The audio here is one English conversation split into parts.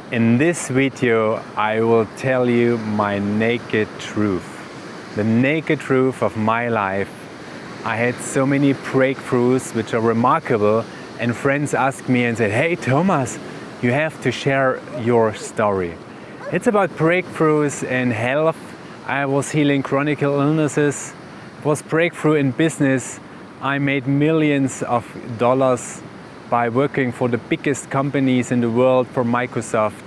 In this video, I will tell you my naked truth, the naked truth of my life. I had so many breakthroughs which are remarkable, and friends asked me and said, "Hey Thomas, you have to share your story." It's about breakthroughs in health. I was healing chronic illnesses. It was breakthrough in business. I made millions of dollars by working for the biggest companies in the world, for Microsoft.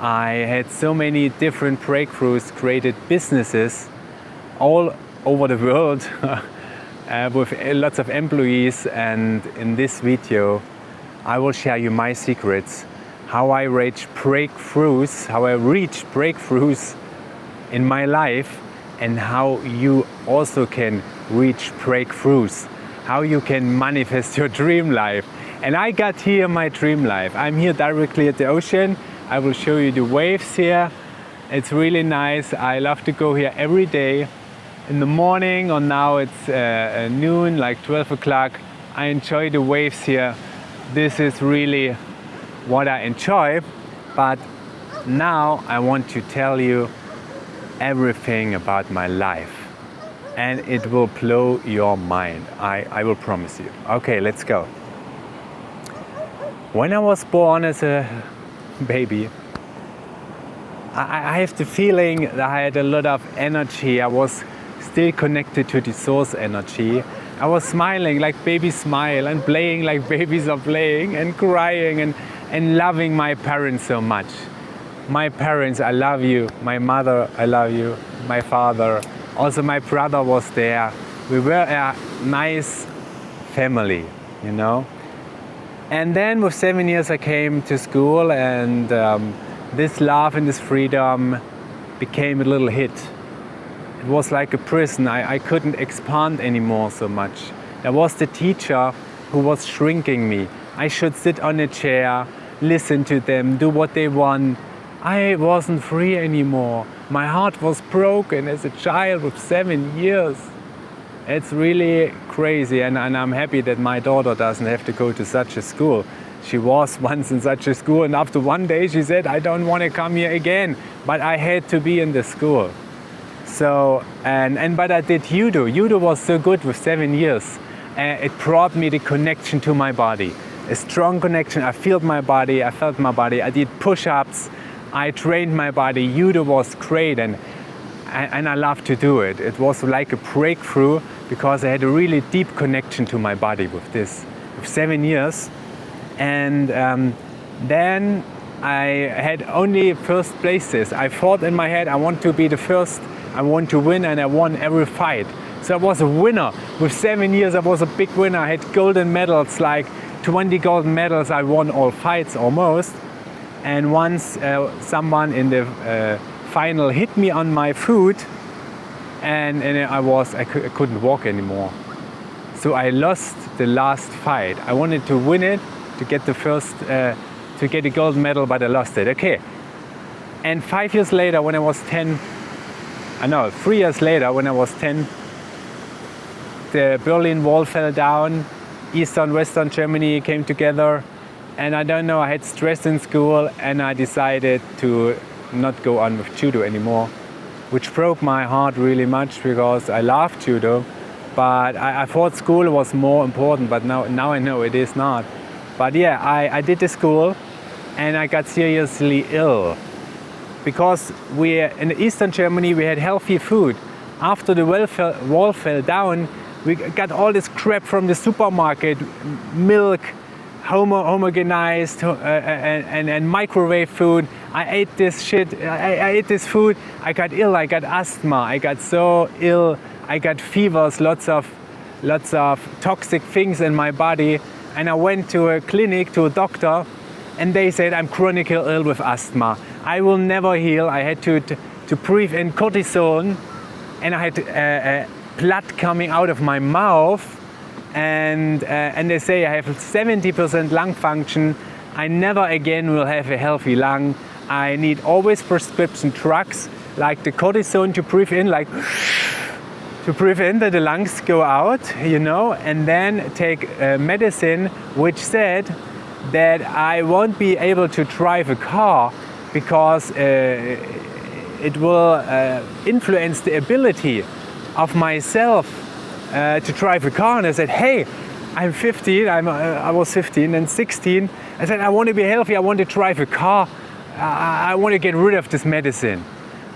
I had so many different breakthroughs, created businesses all over the world with lots of employees. And in this video, I will share you my secrets, how I reach breakthroughs, in my life, and how you also can reach breakthroughs, how you can manifest your dream life. And I got here my dream life. I'm here directly at the ocean. I will show you the waves here. It's really nice. I love to go here every day in the morning, or now it's noon, like 12 o'clock. I enjoy the waves here. This is really what I enjoy. But now I want to tell you everything about my life. And it will blow your mind. I will promise you. Okay, let's go. When I was born as a baby, I have the feeling that I had a lot of energy. I was still connected to the source energy. I was smiling like babies smile, and playing like babies are playing, and crying and loving my parents so much. My parents, I love you. My mother, I love you. My father, also my brother was there. We were a nice family, you know. And then with 7 years I came to school, and this love and this freedom became a little hit. It was like a prison. I couldn't expand anymore so much. There was the teacher who was shrinking me. I should sit on a chair, listen to them, do what they want. I wasn't free anymore. My heart was broken as a child with 7 years. It's really crazy, and I'm happy that my daughter doesn't have to go to such a school. She was once in such a school, and after one day she said, "I don't want to come here again," but I had to be in the school. So, but I did judo. Judo was so good with 7 years. It brought me the connection to my body, a strong connection. I felt my body. I did push-ups. I trained my body. Judo was great, and I love to do it. It was like a breakthrough because I had a really deep connection to my body with this, with 7 years. And then I had only first places. I thought in my head, I want to be the first, I want to win, and I won every fight. So I was a winner. With 7 years, I was a big winner. I had golden medals, like 20 golden medals. I won all fights almost. And once someone in the final hit me on my foot, and I couldn't walk anymore. So I lost the last fight. I wanted to win it, to get the first, to get a gold medal, but I lost it. Okay. And 3 years later, when I was 10, the Berlin Wall fell down. Eastern, Western Germany came together. And I don't know, I had stress in school, and I decided to not go on with judo anymore, which broke my heart really much because I loved judo. But I thought school was more important, but now I know it is not. But yeah, I did the school, and I got seriously ill because in Eastern Germany we had healthy food. After the wall fell down, we got all this crap from the supermarket, milk, homogenized and microwave food. I ate this shit. I ate this food. I got ill. I got asthma. I got so ill. I got fevers, lots of toxic things in my body. And I went to a clinic, to a doctor, and they said I'm chronically ill with asthma. I will never heal. I had to breathe in cortisone, and I had blood coming out of my mouth. And they say I have 70% lung function. I never again will have a healthy lung. I need always prescription drugs like the cortisone to breathe in, that the lungs go out, you know, and then take medicine which said that I won't be able to drive a car because it will influence the ability of myself to drive a car. And I said, hey, I'm 15, I was 15 and 16. I said, I want to be healthy, I want to drive a car. I want to get rid of this medicine.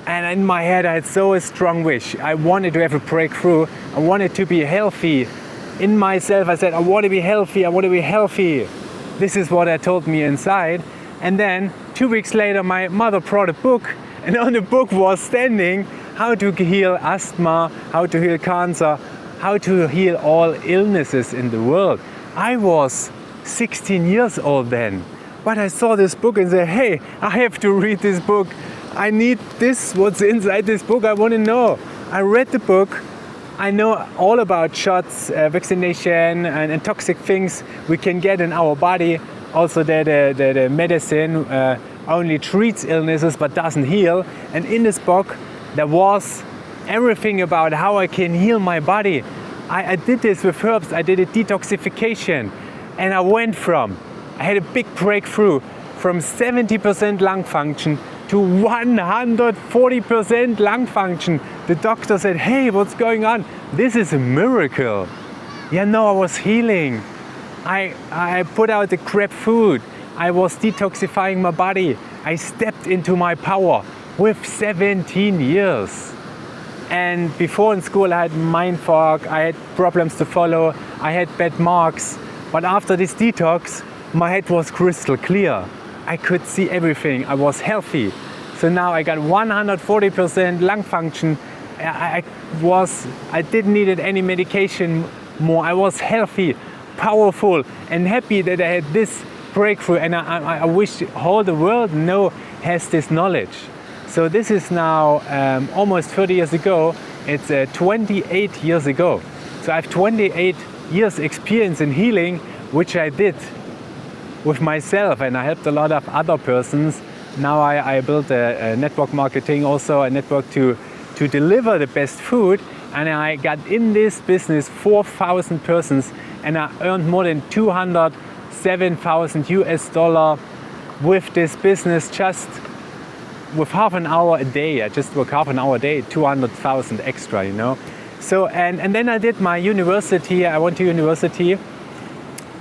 And in my head, I had so a strong wish. I wanted to have a breakthrough. I wanted to be healthy. In myself, I said, I want to be healthy, I want to be healthy. This is what I told me inside. And then 2 weeks later, my mother brought a book, and on the book was standing how to heal asthma, how to heal cancer, how to heal all illnesses in the world. I was 16 years old then, but I saw this book and said, hey, I have to read this book. I need this, what's inside this book, I want to know. I read the book. I know all about shots, vaccination and toxic things we can get in our body. Also that the medicine only treats illnesses but doesn't heal. And in this book there was everything about how I can heal my body. I did this with herbs, I did a detoxification. And I had a big breakthrough from 70% lung function to 140% lung function. The doctor said, hey, what's going on? This is a miracle. Yeah, no, I was healing. I put out the crap food. I was detoxifying my body. I stepped into my power with 17 years. And before in school I had mind fog, I had problems to follow, I had bad marks. But after this detox, my head was crystal clear. I could see everything. I was healthy. So now I got 140% lung function. I didn't need any medication more. I was healthy, powerful, and happy that I had this breakthrough. And I wish all the world has this knowledge. So this is now almost 30 years ago. It's 28 years ago. So I have 28 years experience in healing, which I did with myself, and I helped a lot of other persons. Now I built a network marketing, also a network to deliver the best food, and I got in this business 4,000 persons, and I earned more than 207,000 US dollar with this business just with half an hour a day. I just work half an hour a day, 200,000 extra, you know. So and then I did my university. I went to university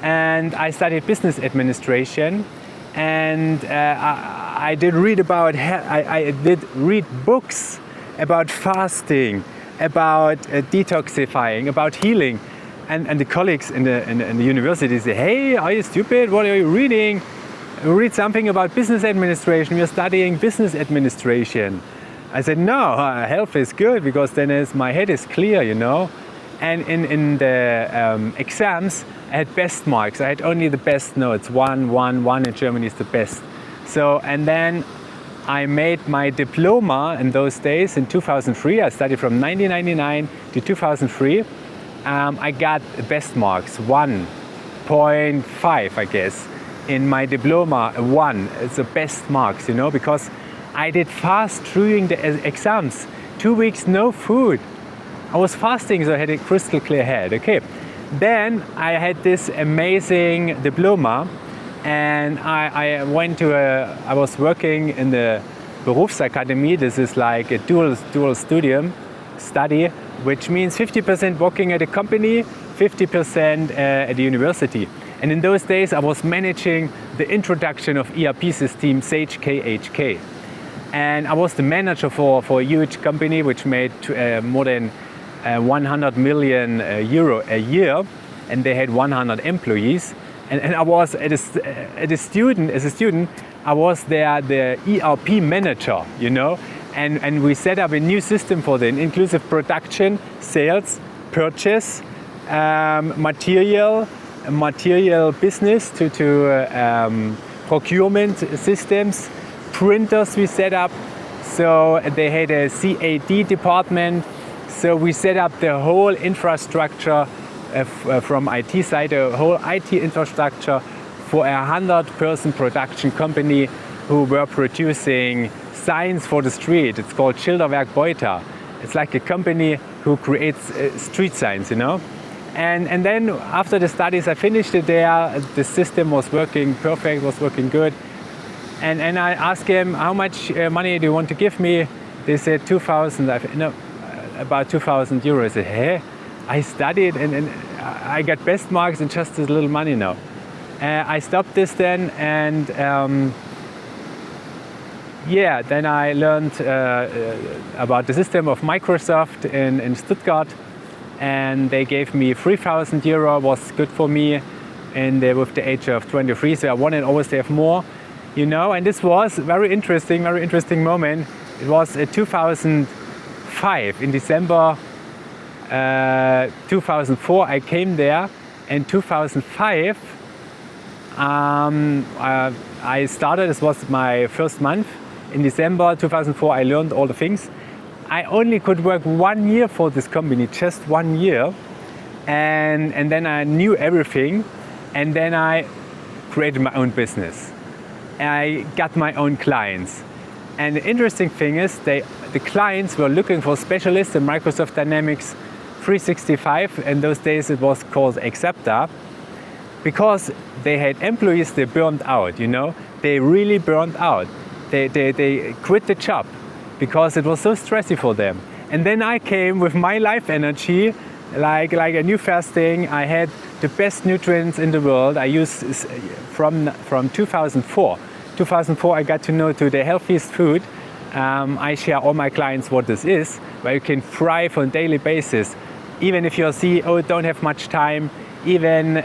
and I studied business administration, and I did read books about fasting, about detoxifying, about healing, and the colleagues in the university say, hey, are you stupid? What are you reading? Read something about business administration. We are studying business administration. I said, no, health is good because then my head is clear, you know. And in the exams, I had best marks. I had only the best notes. 1 in Germany is the best. So, and then I made my diploma in those days in 2003. I studied from 1999 to 2003. I got the best marks, 1.5, I guess. In my diploma, 1. It's the best marks, you know, because I did fast during the exams. 2 weeks, no food. I was fasting, so I had a crystal clear head. Okay. Then I had this amazing diploma, and I was working in the Berufsakademie. This is like a dual study, which means 50% working at a company, 50% at the university. And in those days, I was managing the introduction of ERP system Sage KHK. And I was the manager for a huge company which made more than 100 million euro a year, and they had 100 employees. And I was as a student, I was there the ERP manager, you know. And we set up a new system for them: inclusive production, sales, purchase, material business to procurement systems, printers we set up. So they had a CAD department. So we set up the whole infrastructure from IT side, a whole IT infrastructure for a 100-person production company who were producing signs for the street. It's called Schilderwerk Beuter. It's like a company who creates street signs, you know. And then after the studies, I finished it there. The system was working perfect, was working good. And I asked him, how much money do you want to give me? They said 2,000, about 2,000 euros. I said, hey, I studied and I got best marks and just this little money now. I stopped this then, and then I learned about the system of Microsoft in Stuttgart, and they gave me 3,000 euro, was good for me, and with the age of 23, so I wanted always to have more, and this was very interesting moment. It was 2005, in December 2004 I came there, and 2005 I started, this was my first month. In December 2004 I learned all the things. I only could work 1 year for this company, just 1 year, and then I knew everything, and then I created my own business. I got my own clients, and the interesting thing is the clients were looking for specialists in Microsoft Dynamics 365, and those days it was called Accepta, because they had employees they burned out, they really burned out. They quit the job because it was so stressful for them. And then I came with my life energy, like a new fasting. I had the best nutrients in the world. I used from 2004. 2004 I got to know to the healthiest food. I share all my clients what this is, where you can thrive on a daily basis. Even if you're a CEO, don't have much time, even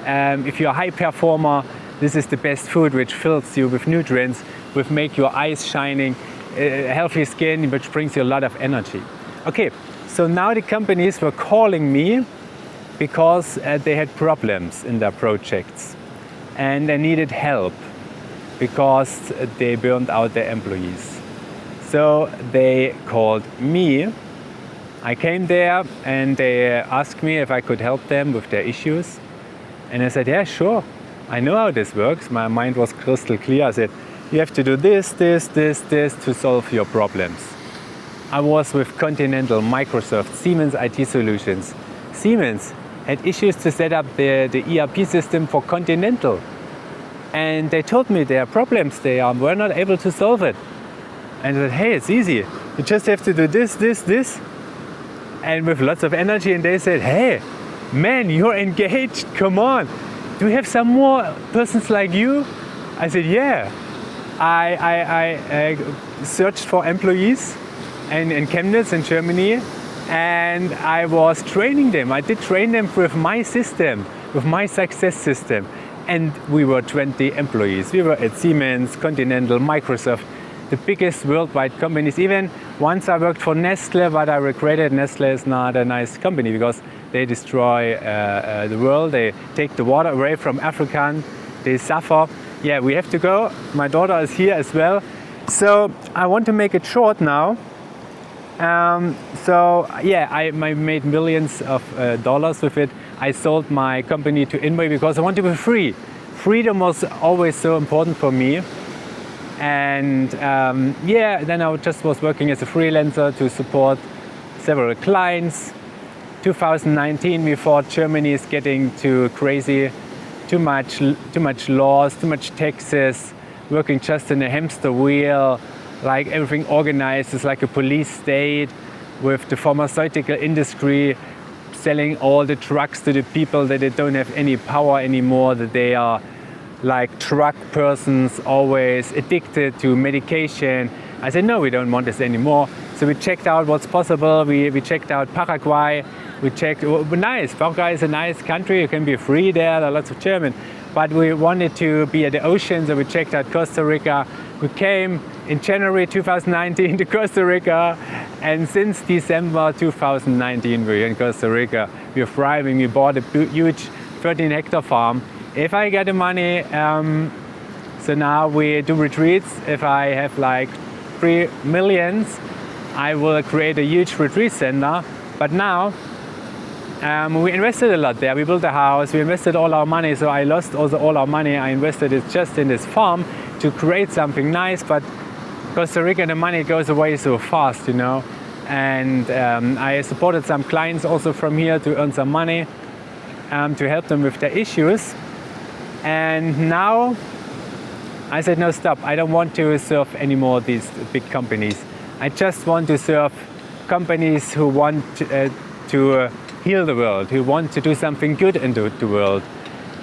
if you're a high performer, this is the best food which fills you with nutrients, which make your eyes shining, healthy skin, which brings you a lot of energy. Okay, so now the companies were calling me because they had problems in their projects and they needed help because they burned out their employees. So they called me. I came there and they asked me if I could help them with their issues. And I said, yeah, sure. I know how this works. My mind was crystal clear. I said, you have to do this to solve your problems. I was with Continental, Microsoft, Siemens IT Solutions. Siemens had issues to set up the ERP system for Continental. And they told me their problems, they were not able to solve it. And I said, hey, it's easy. You just have to do this. And with lots of energy. And they said, hey, man, you're engaged. Come on. Do we have some more persons like you? I said, yeah. I searched for employees in Chemnitz in Germany, and I was training them. I did train them with my system, with my success system. And we were 20 employees. We were at Siemens, Continental, Microsoft, the biggest worldwide companies. Even once I worked for Nestle, but I regretted. Nestle is not a nice company because they destroy the world. They take the water away from African. They suffer. Yeah, we have to go. My daughter is here as well. So I want to make it short now. I made millions of dollars with it. I sold my company to Inway because I want to be free. Freedom was always so important for me. And then I just was working as a freelancer to support several clients. 2019, we thought Germany is getting too crazy, too much laws, too much taxes, working just in a hamster wheel, like everything organized is like a police state, with the pharmaceutical industry selling all the drugs to the people that they don't have any power anymore, that they are like drug persons, always addicted to medication. I said, no, we don't want this anymore. So we checked out what's possible. We checked out Paraguay. We checked, nice, Paraguay is a nice country. You can be free there are lots of German. But we wanted to be at the ocean, so we checked out Costa Rica. We came in January 2019 to Costa Rica, and since December 2019 we're in Costa Rica. We're thriving. We bought a huge 13-hectare farm. If I get the money, so now we do retreats. If I have like 3 million, I will create a huge retreat center. But now we invested a lot there. We built a house, we invested all our money, so I lost also all our money. I invested it just in this farm to create something nice, but Costa Rica, the money goes away so fast, And I supported some clients also from here to earn some money, to help them with their issues. And now I said, no, stop. I don't want to serve anymore these big companies. I just want to serve companies who want to heal the world, who want to do something good in the world.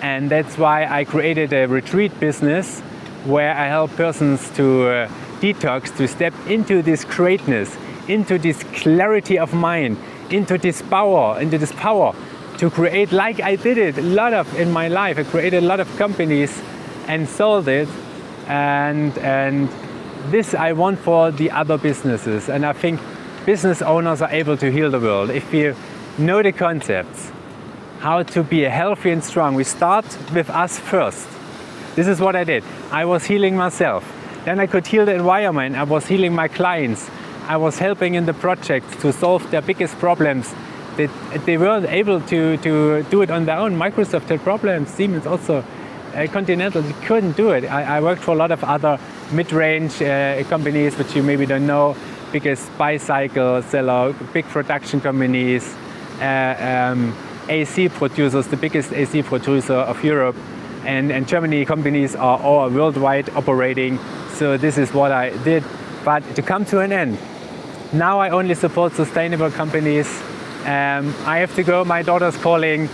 And that's why I created a retreat business where I help persons to detox, to step into this greatness, into this clarity of mind, into this power to create, like I did it a lot of in my life. I created a lot of companies and sold it, and this I want for the other businesses. And I think business owners are able to heal the world if you know the concepts, how to be healthy and strong. We start with us first. This is what I did. I was healing myself. Then I could heal the environment. I was healing my clients. I was helping in the projects to solve their biggest problems. They weren't able to do it on their own. Microsoft had problems, Siemens also, Continental, they couldn't do it. I worked for a lot of other mid-range companies, which you maybe don't know, biggest bicycle seller, big production companies, AC producers, the biggest AC producer of Europe, and Germany companies are all worldwide operating. So this is what I did. But to come to an end, now I only support sustainable companies. I have to go, my daughter's calling,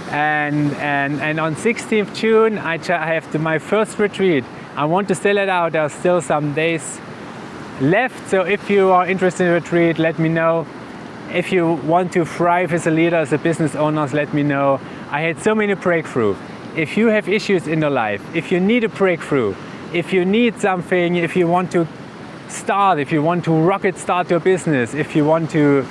and on 16th June I have my first retreat. I want to sell it out. There are still some days left, so if you are interested in a retreat, let me know. If you want to thrive as a leader, as a business owner, let me know. I had so many breakthroughs. If you have issues in your life, if you need a breakthrough, if you need something, if you want to start, if you want to rocket start your business, if you want to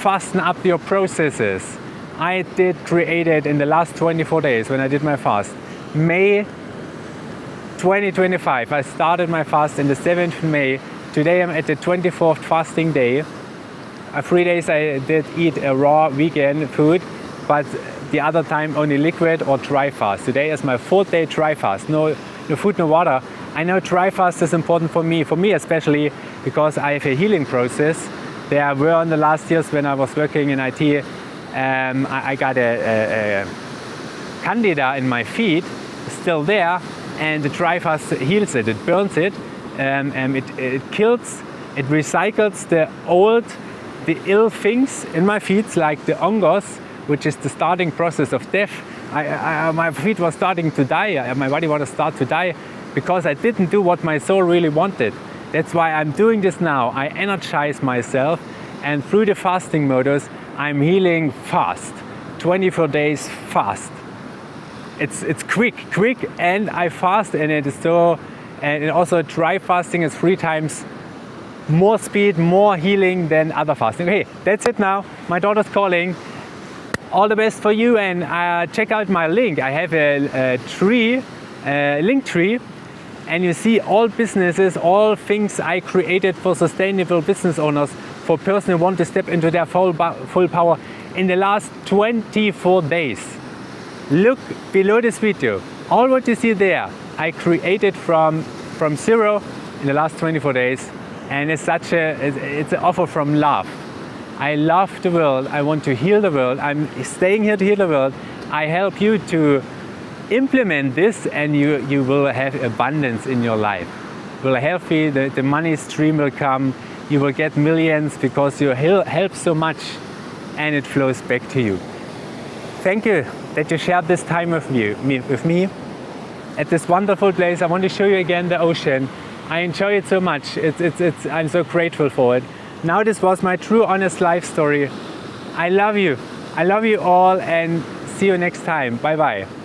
fasten up your processes, I did create it in the last 24 days when I did my fast. May 2025, I started my fast in the 7th May. Today I'm at the 24th fasting day. 3 days I did eat a raw vegan food, but the other time only liquid or dry fast. Today is my 4th day dry fast. No food, no water. I know dry fast is important for me especially because I have a healing process. There were in the last years when I was working in IT, I got a candida in my feet, still there, and the dry fast heals it, it burns it, it kills, it recycles the ill things in my feet, like the ongos, which is the starting process of death. My feet were starting to die, my body was start to die because I didn't do what my soul really wanted. That's why I'm doing this now. I energize myself, and through the fasting modus, I'm healing fast, 24 days fast. It's quick, and I fast, and it is so. And also dry fasting is 3 times more speed, more healing than other fasting. Okay, that's it now. My daughter's calling. All the best for you, and check out my link. I have a link tree. And you see all businesses, all things I created for sustainable business owners, for persons who want to step into their full power in the last 24 days. Look below this video. All what you see there, I created from zero in the last 24 days. And it's an offer from love. I love the world. I want to heal the world. I'm staying here to heal the world. I help you to implement this, and you will have abundance in your life. You will be healthy, the money stream will come, you will get millions because you help so much, and it flows back to you. Thank you that you shared this time with me at this wonderful place. I want to show you again the ocean. I enjoy it so much. I'm so grateful for it. Now this was my true, honest life story. I love you. I love you all, and see you next time. Bye bye.